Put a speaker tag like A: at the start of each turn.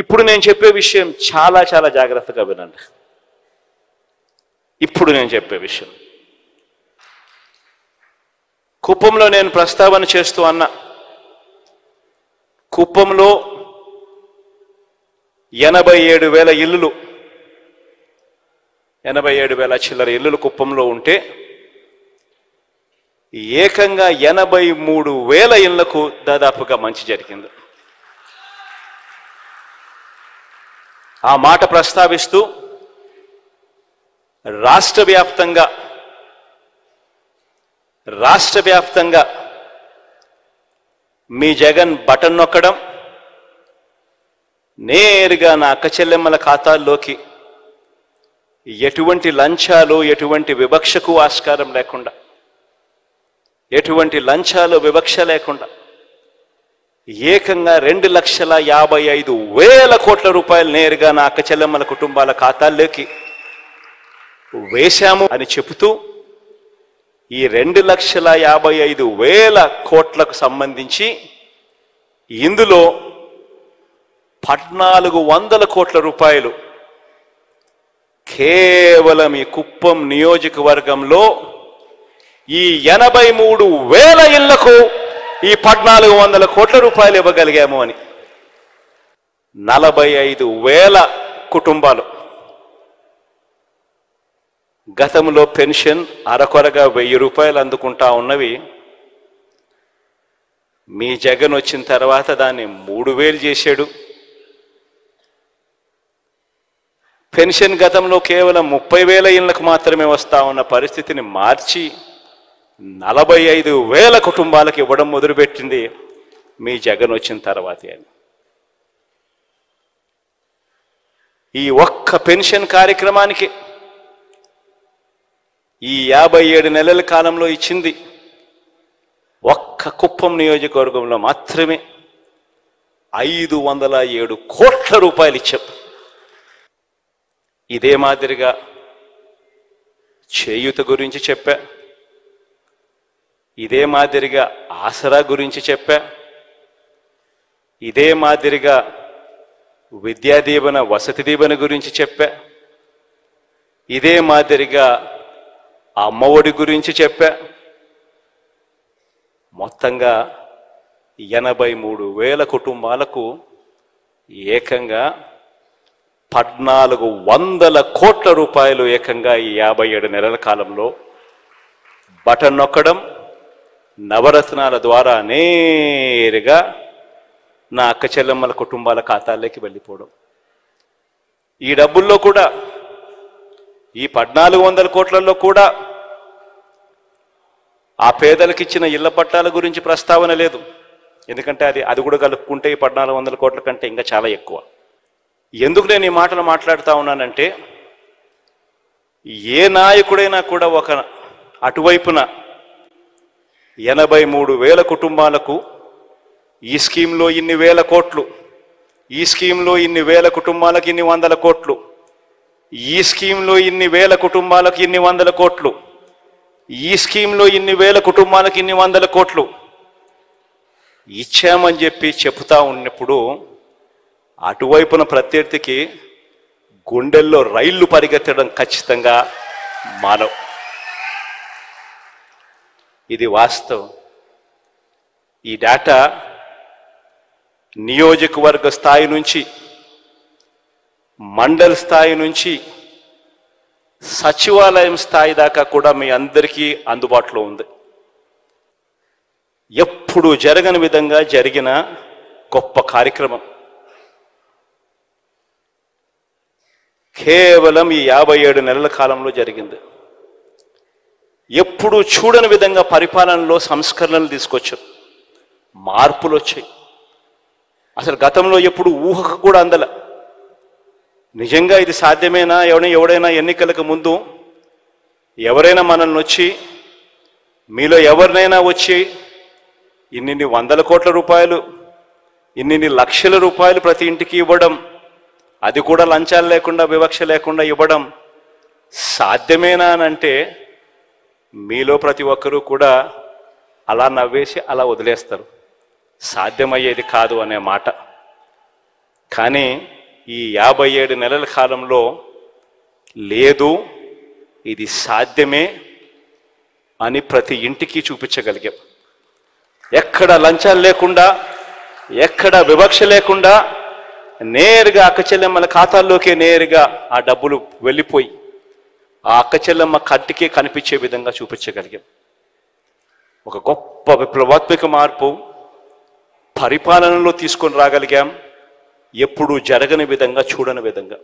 A: ఇప్పుడు నేను చెప్పే విషయం చాలా చాలా జాగ్రత్తగా వినండి. ఇప్పుడు నేను చెప్పే విషయం కుప్పంలో నేను ప్రస్తావన చేస్తూ అన్నా. కుప్పంలో 87,000 ఇల్లులు, 87,000 చిల్లర ఇల్లులు కుప్పంలో ఉంటే ఏకంగా 83,000 ఇళ్లకు దాదాపుగా మంచి జరిగింది. ఆ మాట ప్రస్తావిస్తూ రాష్ట్ర వ్యాప్తంగా మీ జగన్ బటన్ నొక్కడం, నేరుగా నా అక్క చెల్లెమ్మల ఖాతాల్లోకి ఎటువంటి లంచాలు, ఎటువంటి వివక్షకు ఆస్కారం లేకుండా, ఎటువంటి లంచాలు వివక్ష లేకుండా ఏకంగా 2,55,000 కోట్ల రూపాయలు నేరుగా నా అక్క చెల్లెమ్మల కుటుంబాల ఖాతాల్లోకి వేశాము అని చెబుతూ ఈ 2,55,000 కోట్లకు సంబంధించి ఇందులో 1,400 కోట్ల రూపాయలు కేవలం ఈ కుప్పం నియోజకవర్గంలో ఈ 83,000 ఇళ్లకు ఈ 1,400 కోట్ల రూపాయలు ఇవ్వగలిగాము అని. 45,000 కుటుంబాలు గతంలో పెన్షన్ అరకొరగా 1,000 రూపాయలు అందుకుంటా ఉన్నవి మీ జగన్ వచ్చిన తర్వాత దాన్ని 3,000 చేశాడు. పెన్షన్ గతంలో కేవలం 30,000 ఇళ్లకు మాత్రమే వస్తా ఉన్న పరిస్థితిని మార్చి 45,000 కుటుంబాలకు ఇవ్వడం మొదలుపెట్టింది మీ జగన్ వచ్చిన తర్వాతే అని. ఈ ఒక్క పెన్షన్ కార్యక్రమానికి ఈ 57 నెలల కాలంలో ఇచ్చింది ఒక్క కుప్పం నియోజకవర్గంలో మాత్రమే 507 కోట్ల రూపాయలు ఇచ్చాం. ఇదే మాదిరిగా చేయూత గురించి చెప్పా, ఇదే మాదిరిగా ఆసరా గురించి చెప్పా, ఇదే మాదిరిగా విద్యా దీవెన, వసతి దీవెన గురించి చెప్పా, ఇదే మాదిరిగా అమ్మఒడి గురించి చెప్పా. మొత్తంగా 83,000 కుటుంబాలకు ఏకంగా 1,400 కోట్ల రూపాయలు ఏకంగా ఈ 57 నెలల కాలంలో బటన్ నొక్కడం, నవరత్నాల ద్వారా నేరుగా నా అక్క చెల్లెమ్మల కుటుంబాల ఖాతాల్లోకి వెళ్ళిపోవడం. ఈ డబ్బుల్లో కూడా, ఈ 1,400 కోట్లలో కూడా ఆ పేదలకు ఇచ్చిన ఇళ్ల పట్టాల గురించి ప్రస్తావన లేదు. ఎందుకంటే అది కూడా కలుపుకుంటే ఈ 1,400 కోట్ల కంటే ఇంకా చాలా ఎక్కువ. ఎందుకు నేను ఈ మాటలు మాట్లాడుతూ ఉన్నానంటే, ఏ నాయకుడైనా కూడా ఒక అటువైపున 83,000 కుటుంబాలకు ఈ స్కీమ్లో ఇన్ని వేల కోట్లు, ఈ స్కీమ్లో ఇన్ని వేల కుటుంబాలకు ఇన్ని వందల కోట్లు, ఈ స్కీమ్లో ఇన్ని వేల కుటుంబాలకు ఇన్ని వందల కోట్లు, ఈ స్కీమ్లో ఇన్ని వేల కుటుంబాలకు ఇన్ని వందల కోట్లు ఇచ్చామని చెప్పి చెప్తా ఉన్నప్పుడు అటువైపున ప్రత్యర్థికి గుండెల్లో రైళ్లు పరిగెత్తడం ఖచ్చితంగా మానవ్. ఇది వాస్తవం. ఈ డేటా నియోజకవర్గ స్థాయి నుంచి, మండల స్థాయి నుంచి, సచివాలయం స్థాయి దాకా కూడా మీ అందరికీ అందుబాటులో ఉంది. ఎప్పుడు జరగని విధంగా జరిగిన గొప్ప కార్యక్రమం కేవలం ఈ 57 నెలల కాలంలో జరిగింది. ఎప్పుడు చూడని విధంగా పరిపాలనలో సంస్కరణలు తీసుకొచ్చాం, మార్పులు వచ్చాయి. అసలు గతంలో ఎప్పుడు ఊహకు కూడా అందల. నిజంగా ఇది సాధ్యమేనా? ఎవడైనా ఎన్నికలకు ముందు ఎవరైనా మనల్ని వచ్చి, మీలో ఎవరినైనా వచ్చి ఇన్ని 100 కోట్ల రూపాయలు, ఇన్ని లక్షల రూపాయలు ప్రతి ఇంటికి ఇవ్వడం, అది కూడా లంచాలు లేకుండా, వివక్ష లేకుండా ఇవ్వడం సాధ్యమేనా అని అంటే మీలో ప్రతి ఒక్కరూ కూడా అలా నవ్వేసి అలా వదిలేస్తారు, సాధ్యమయ్యేది కాదు అనే మాట. కానీ ఈ 57 నెలల కాలంలో లేదు, ఇది సాధ్యమే అని ప్రతి ఇంటికి చూపించగలిగాం. ఎక్కడ లంచాలు లేకుండా, ఎక్కడ వివక్ష లేకుండా నేరుగా అక్క చెల్లెమ్మల ఖాతాల్లోకే నేరుగా ఆ డబ్బులు వెళ్ళిపోయి ఆ అక్క చెల్లెమ్మ కంటికే కనిపించే విధంగా చూపించగలిగాం. ఒక గొప్ప విప్లవాత్మక మార్పు పరిపాలనలో తీసుకొని రాగలిగాం, ఎప్పుడూ జరగని విధంగా, చూడని విధంగా.